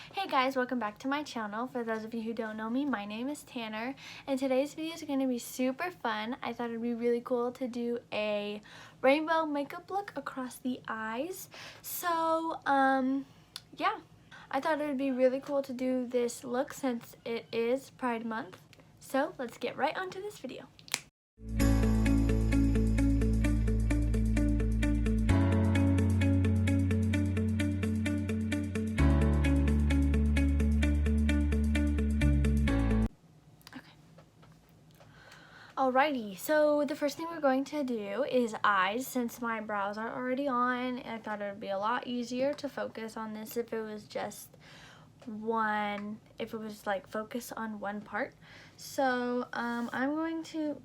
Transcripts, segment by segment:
Hey guys, welcome back to my channel. For those of you who don't know me, my name is Tanner, and today's video is going to be super fun. I thought it'd be really cool to do a rainbow makeup look across the eyes. So, yeah, I thought it would be really cool to do this look since it is Pride Month. So, let's get right onto this video. Alrighty, so the first thing we're going to do is eyes. Since my brows are already on, I thought it would be a lot easier to focus on this if it was just like focus on one part. So I'm going to,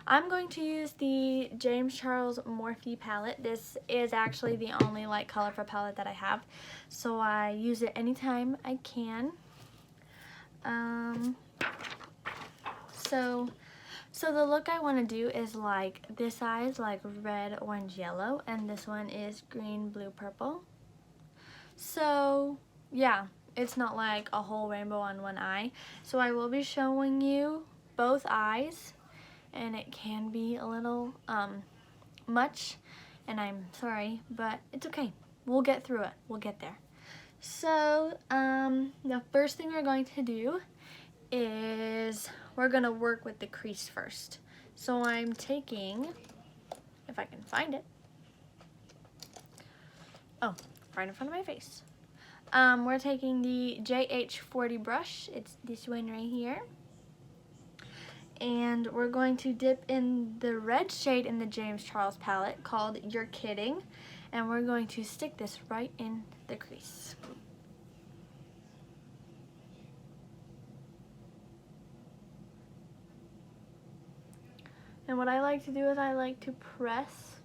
I'm going to use the JamesCharlesXMorphe palette. This is actually the only light color for palette that I have, so I use it anytime I can. So the look I want to do is like this eye is like red, orange, yellow, and this one is green, blue, purple. So yeah, it's not like a whole rainbow on one eye. So I will be showing you both eyes, and it can be a little much, and I'm sorry, but it's okay. We'll get through it. We'll get there. So the first thing we're going to do is we're gonna work with the crease first. So I'm taking, if I can find it, oh, right in front of my face. We're taking the JH40 brush, it's this one right here, and we're going to dip in the red shade in the James Charles palette called You're Kidding, and we're going to stick this right in the crease. And what I like to do is I like to press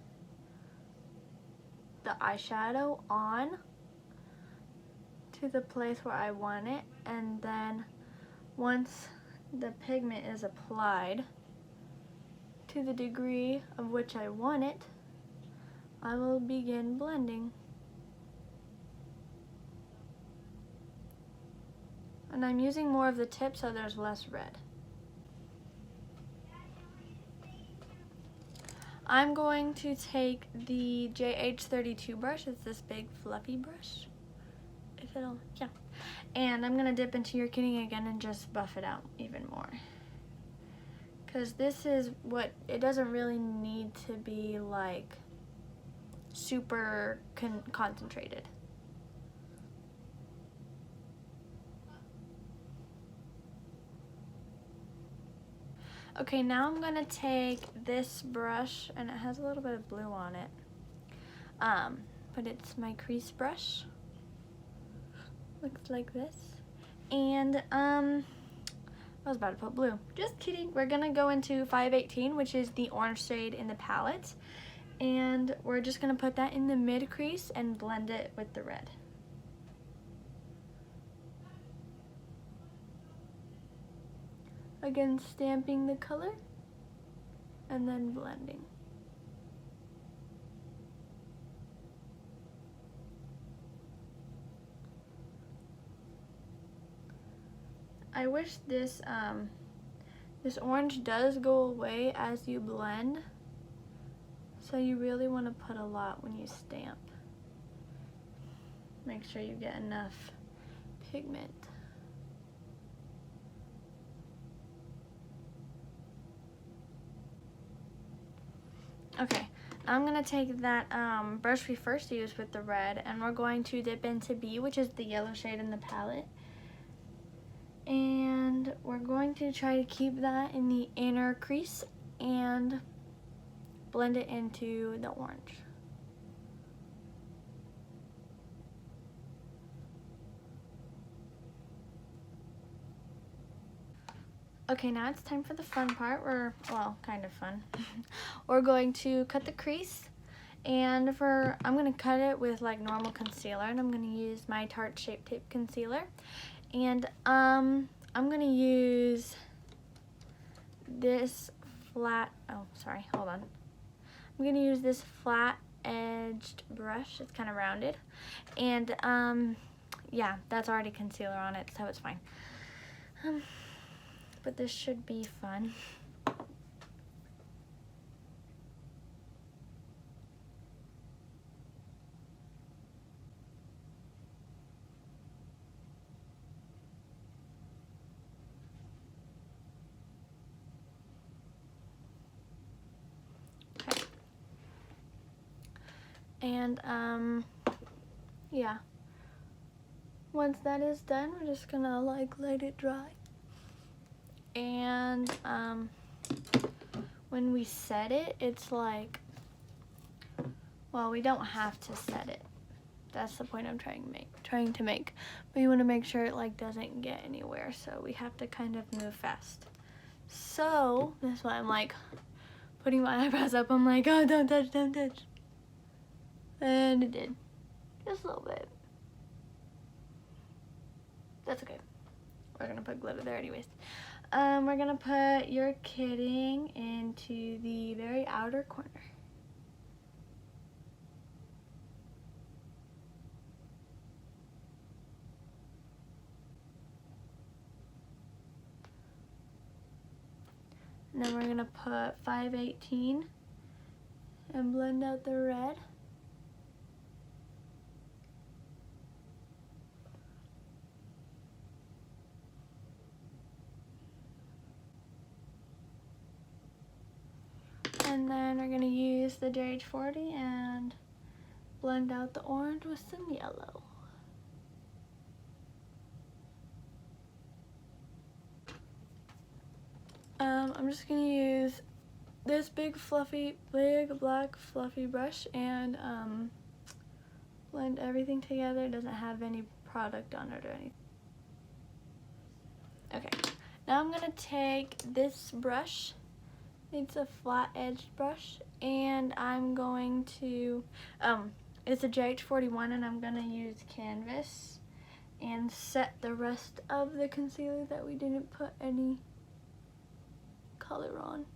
the eyeshadow on to the place where I want it, and then once the pigment is applied to the degree of which I want it, I will begin blending. And I'm using more of the tip so there's less red. I'm going to take the JH32 brush, it's this big fluffy brush, if it'll, yeah. And I'm gonna dip into You're Kidding again and just buff it out even more. Cause this is what, it doesn't really need to be like super concentrated. Okay, now I'm gonna take this brush, and it has a little bit of blue on it, but it's my crease brush. Looks like this. And I was about to put blue. Just kidding. We're gonna go into 518, which is the orange shade in the palette, and we're just gonna put that in the mid crease and blend it with the red. Again, stamping the color and then blending. I wish this this orange does go away as you blend, so you really want to put a lot when you stamp. Make sure you get enough pigment. Okay, I'm gonna take that brush we first used with the red, and we're going to dip into B, which is the yellow shade in the palette. And we're going to try to keep that in the inner crease and blend it into the orange. Okay, now it's time for the fun part. Well, kind of fun. We're going to cut the crease, and I'm gonna cut it with like normal concealer, and I'm gonna use my Tarte Shape Tape concealer. And I'm gonna use this flat, oh sorry, hold on. I'm gonna use this flat edged brush, it's kind of rounded, and yeah, that's already concealer on it, so it's fine. But this should be fun. Okay. And yeah. Once that is done, we're just gonna like let it dry. And when we set it, it's like, well, we don't have to set it. That's the point I'm trying to make. But you want to make sure it like doesn't get anywhere, so we have to kind of move fast. So that's why I'm like putting my eyebrows up. I'm like, oh, don't touch, don't touch. And it did, just a little bit. That's okay. We're gonna put glitter there anyways. We're gonna put You're Kidding into the very outer corner. And then we're gonna put 518 and blend out the red. And then we're gonna use the JH40 and blend out the orange with some yellow. I'm just gonna use this big black fluffy brush and blend everything together. It doesn't have any product on it or anything. Okay, now I'm gonna take this brush. It's a flat edged brush, and I'm going to, it's a JH41, and I'm gonna use canvas and set the rest of the concealer that we didn't put any color on.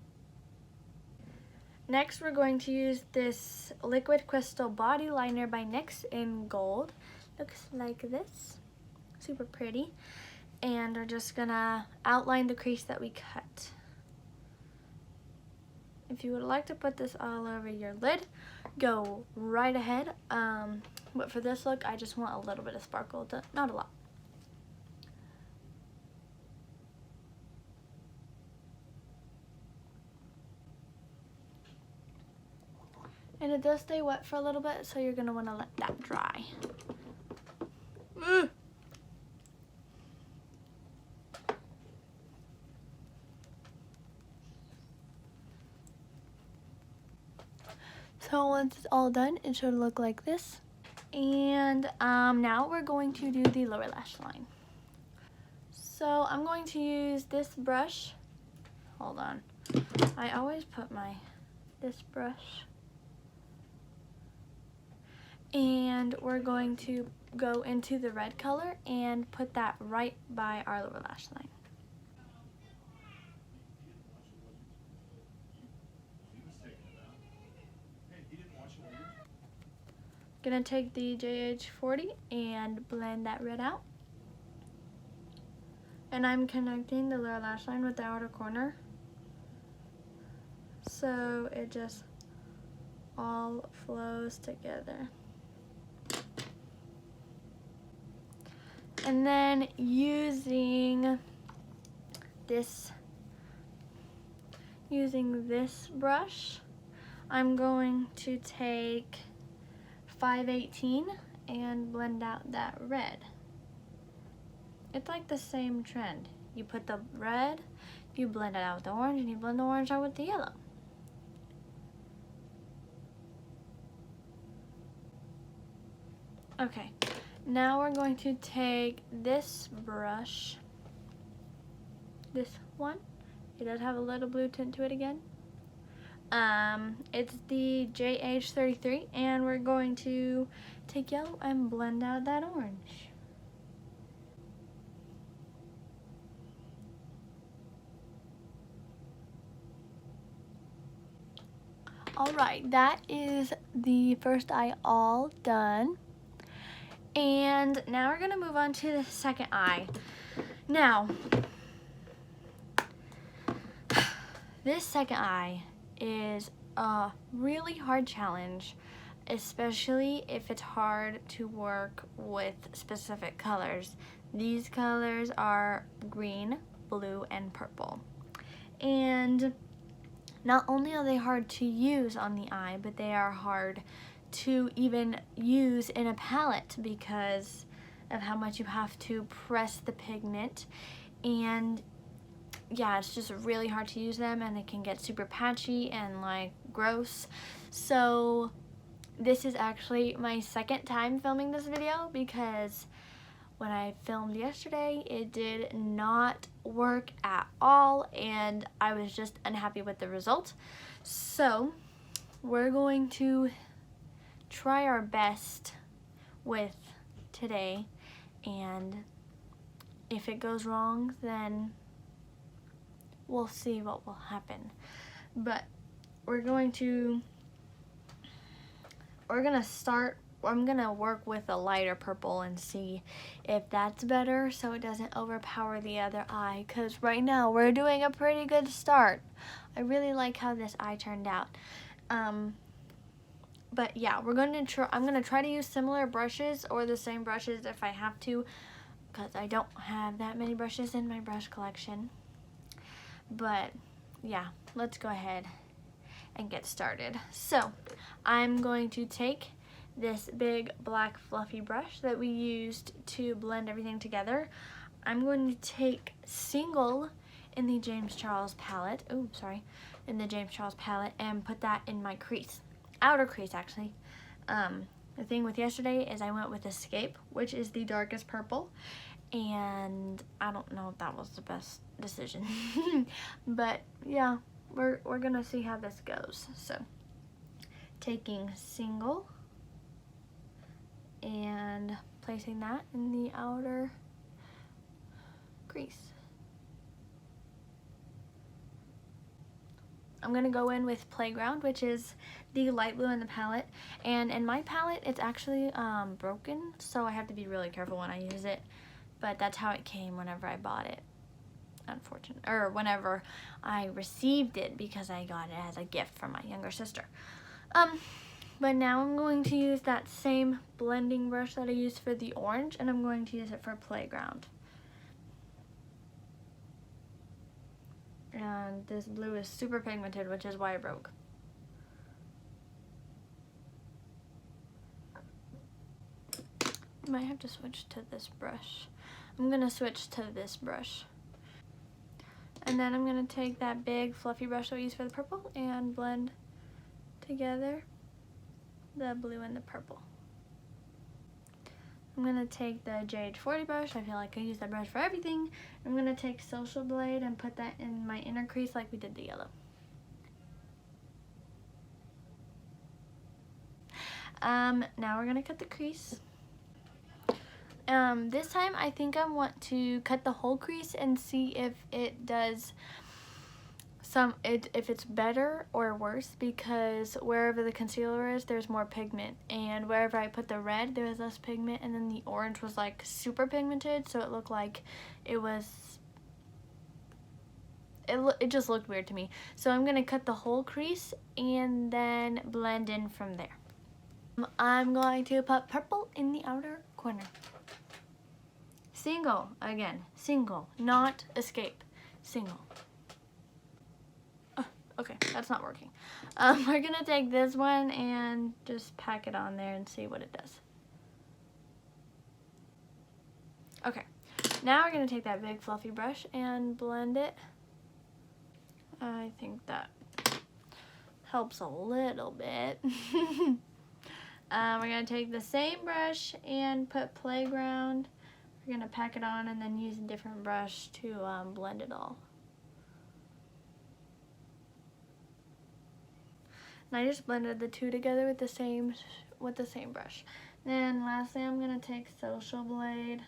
Next, we're going to use this Liquid Crystal Body Liner by NYX in gold. Looks like this, super pretty. And we're just gonna outline the crease that we cut. If you would like to put this all over your lid, go right ahead. But for this look, I just want a little bit of sparkle, not a lot. And it does stay wet for a little bit, so you're gonna wanna let that dry. So once it's all done, it should look like this. And now we're going to do the lower lash line. So I'm going to use this brush. Hold on. I always put this brush. And we're going to go into the red color and put that right by our lower lash line. Gonna take the JH40 and blend that red out. And I'm connecting the lower lash line with the outer corner, so it just all flows together. And then using this brush, I'm going to take 518 and blend out that red. It's like the same trend. You put the red, you blend it out with the orange, and you blend the orange out with the yellow. Okay, now we're going to take this brush, this one. It does have a little blue tint to it again. It's the JH33, and we're going to take yellow and blend out that orange. Alright, that is the first eye all done. And now we're gonna move on to the second eye. Now, this second eye is a really hard challenge, especially if it's hard to work with specific colors. These colors are green, blue, and purple. And not only are they hard to use on the eye, but they are hard to even use in a palette because of how much you have to press the pigment. And yeah, it's just really hard to use them, and it can get super patchy and like gross. So this is actually my second time filming this video because when I filmed yesterday, it did not work at all, and I was just unhappy with the result. So we're going to try our best with today, and if it goes wrong, then we'll see what will happen. But I'm gonna work with a lighter purple and see if that's better so it doesn't overpower the other eye, because right now we're doing a pretty good start. I really like how this eye turned out. But yeah, I'm gonna try to use similar brushes or the same brushes if I have to, because I don't have that many brushes in my brush collection. But yeah, let's go ahead and get started. So I'm going to take this big black fluffy brush that we used to blend everything together. I'm going to take Single in the James Charles palette, and put that in my crease, outer crease actually. The thing with yesterday is I went with Escape, which is the darkest purple, and I don't know if that was the best decision. But yeah, we're gonna see how this goes. So taking Single and placing that in the outer crease. I'm gonna go in with Playground, which is the light blue in the palette, and in my palette it's actually broken, so I have to be really careful when I use it, but that's how it came whenever I bought it, or whenever I received it, because I got it as a gift from my younger sister. But now I'm going to use that same blending brush that I used for the orange, and I'm going to use it for Playground. And this blue is super pigmented, which is why it broke. Might have to switch to this brush. I'm gonna switch to this brush. And then I'm gonna take that big fluffy brush that we use for the purple and blend together the blue and the purple. I'm gonna take the JH40 brush. I feel like I use that brush for everything. I'm gonna take Social Blade and put that in my inner crease like we did the yellow. Now we're gonna cut the crease. This time I think I want to cut the whole crease and see if it does if it's better or worse, because wherever the concealer is, there's more pigment, and wherever I put the red, there was less pigment, and then the orange was like super pigmented, so it looked like it just looked weird to me. So I'm gonna cut the whole crease and then blend in from there. I'm going to put purple in the outer corner. Single again, Single, not Escape, Single. Okay, that's not working. We're gonna take this one and just pack it on there and see what it does. Okay, now we're gonna take that big fluffy brush and blend it. I think that helps a little bit. We're gonna take the same brush and put Playground. We're gonna pack it on and then use a different brush to blend it all. And I just blended the two together with the same brush. Then lastly, I'm gonna take Social Blade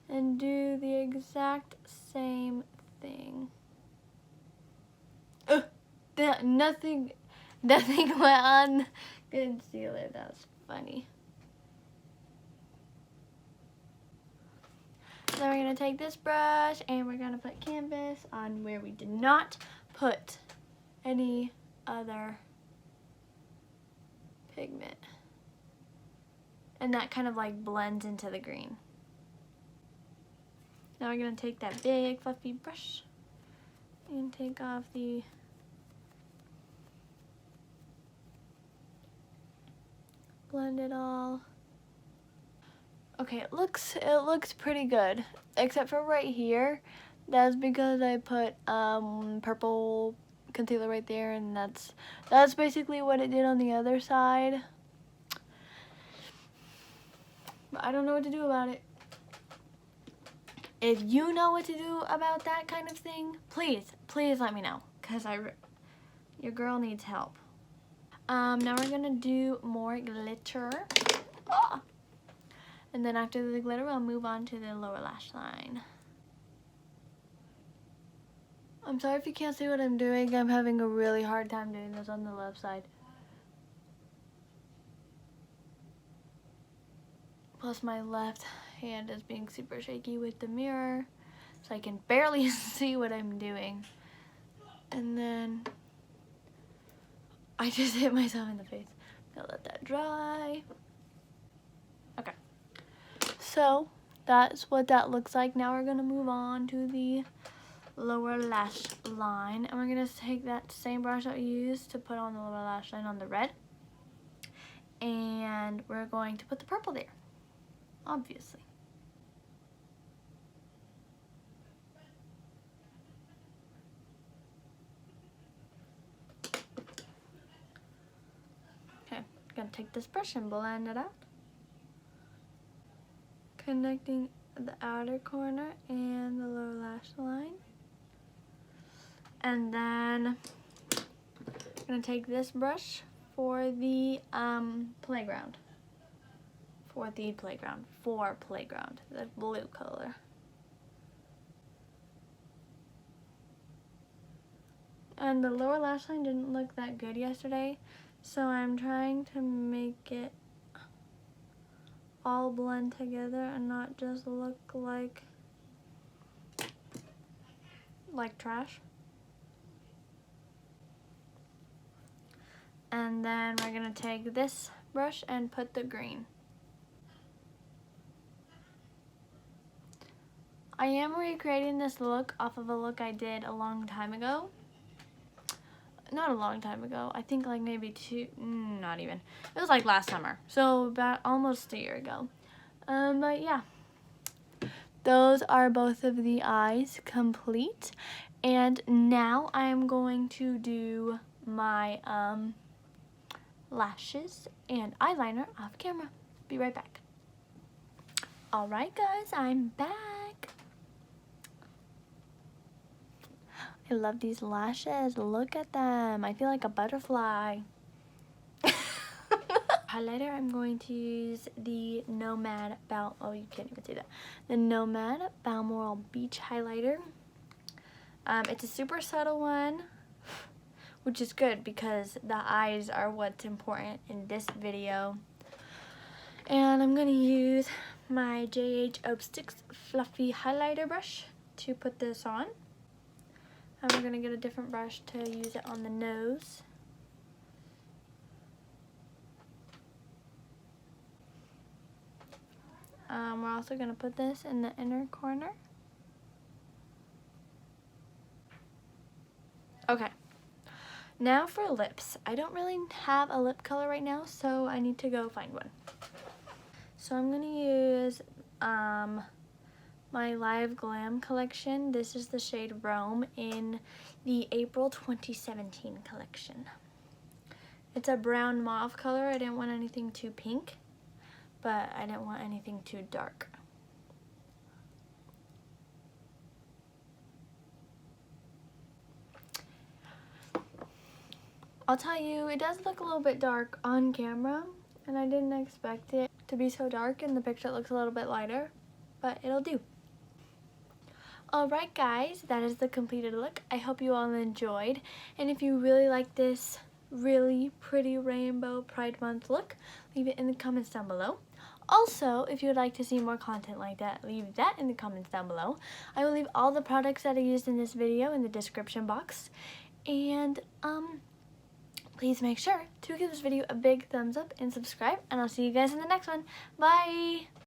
and do the exact same thing. Nothing went on concealer. That's funny. gonna take this brush and we're gonna put canvas on where we did not put any other pigment. And that kind of like blends into the green. Now we're gonna take that big fluffy brush and take off the blend it all. Okay, it looks pretty good, except for right here. That's because I put purple concealer right there, and that's basically what it did on the other side. But I don't know what to do about it. If you know what to do about that kind of thing, please let me know, because your girl needs help. Now we're gonna do more glitter. Ah! And then after the glitter, we'll move on to the lower lash line. I'm sorry if you can't see what I'm doing. I'm having a really hard time doing this on the left side. Plus my left hand is being super shaky with the mirror, so I can barely see what I'm doing. And then I just hit myself in the face. Now let that dry. Okay. So that's what that looks like. Now we're gonna move on to the lower lash line, and we're gonna take that same brush that we used to put on the lower lash line on the red, and we're going to put the purple there, obviously. Okay, gonna take this brush and blend it out, connecting the outer corner and the lower lash line. And then I'm gonna take this brush for the playground. The blue color. And the lower lash line didn't look that good yesterday, so I'm trying to make it all blend together and not just look like trash. And then we're gonna take this brush and put the green. I am recreating this look off of a look I did a long time ago. Not a long time ago, I think like maybe not even. It was like last summer, so about almost a year ago. But yeah, those are both of the eyes complete. And now I'm going to do my lashes and eyeliner off camera. Be right back. Alright guys, I'm back. I love these lashes. Look at them. I feel like a butterfly. Highlighter, I'm going to use the Nomad oh, you can't even see that. The Nomad Balmoral Beach Highlighter. It's a super subtle one, which is good because the eyes are what's important in this video. And I'm going to use my JH Optics Fluffy Highlighter brush to put this on. And we're going to get a different brush to use it on the nose. We're also going to put this in the inner corner. Okay. Now for lips. I don't really have a lip color right now, so I need to go find one. So I'm going to use my Liveglam collection. This is the shade Rome in the April 2017 collection. It's a brown mauve color. I didn't want anything too pink, but I didn't want anything too dark. I'll tell you, it does look a little bit dark on camera, and I didn't expect it to be so dark. In the picture it looks a little bit lighter, but it'll do. Alright guys, that is the completed look. I hope you all enjoyed, and if you really like this really pretty rainbow Pride Month look, leave it in the comments down below. Also, if you would like to see more content like that, leave that in the comments down below. I will leave all the products that I used in this video in the description box. And, please make sure to give this video a big thumbs up and subscribe. And I'll see you guys in the next one. Bye!